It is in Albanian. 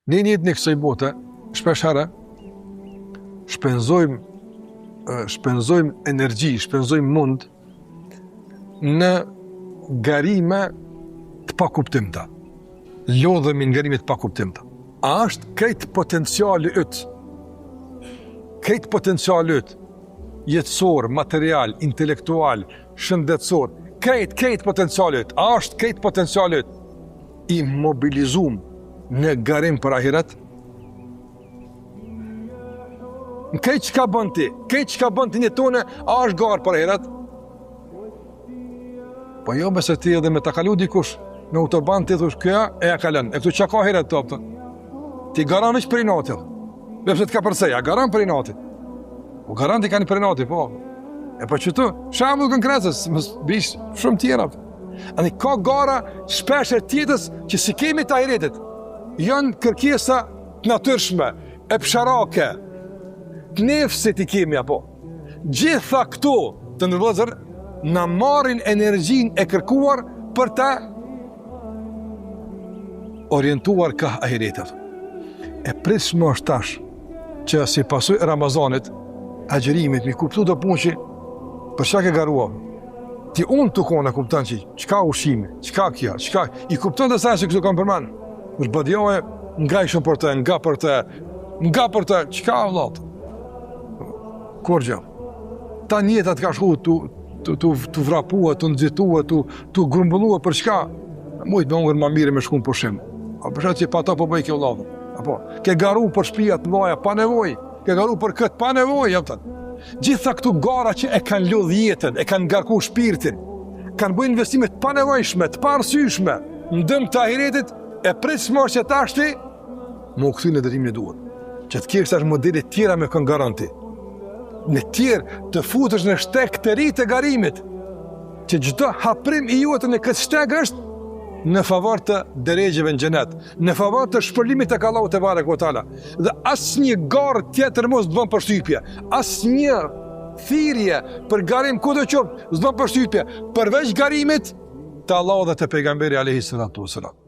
Ne njëtë në kësaj bote, shpeshherë, shpenzojmë energji, shpenzojmë mund në garime të pakuptimta. Lodhemi në garime të pakuptimta. A është krejt potenciali ytë, jetësor, material, intelektual, shëndetësor, krejt potenciali ytë, a është krejt potenciali ytë i mobilizum në garim për ahiret? Në krejt që ka bënd ti, një tone, a është garë për ahiret? Po jo, bese ti edhe me të kalu dikush, në autoban ti thush, këja e ja kalen, e këtu që ka ahiret të optën? Ti garan veç për i nati, bepse të ka përseja, garan për i nati. O garan ti ka një për i nati, po. E po që tu, shambull konkretës, më bish shumë tjera. Ani ka gara shpesh e tjetës që si kemi të ahiretit, janë kërkesa të natyrshme, e psharake, të nefësit i kemi, apo. Gjitha këto të ndërvëzër, na marrin energjin e kërkuar për të orientuar ka ahiretit. E prismë është tash që si pasoj Ramazanit, agjerimit, mi kuptu të punë që për çka ke garuar. Ti unë të kona kuptan që qka ushimi, qka kja, i kupton të sajnë që këtu kam përmanë. Është badjohë, nga ishën për të, nga për të, qka vlatë. Kur gjë. Ta njetat ka shku të vrapua, të nëzitua, të grumbullua për qka. Mujtë me ungër ma mire me shku në pushim. A përshat që pa ta po bëj kjo vlatë. Apo, ke garu për shpijat në loja, pa nevoj. Ke garu për këtë, pa nevoj, jepëtan. Gjitha këtu gara që e kanë lodh jetën, e kanë ngarku shpirtin, kanë bëjnë investimet pa nevojshme, të parësyshme, në dëm të ahiretit, e prismë që ta shti, më u këthy në dërimin e duhet. Që të kjerës është modelit tjera me kënë garanti. Në tjerë të futësh në shtek të ri të garimit, që gjithë haprim i juetën e këtë shtek është në favor të deregjeve në xhenet, në favor të shpërlimit tek Allahu te bareke ve teala. Dhe asnjë garë tjetër mos të bën përshtypje, asnjë thirrje për garim kudo qoftë, s'bën përshtypje, përveç garimit të Allahut dhe të pejgamberit alayhi salatu wasalam.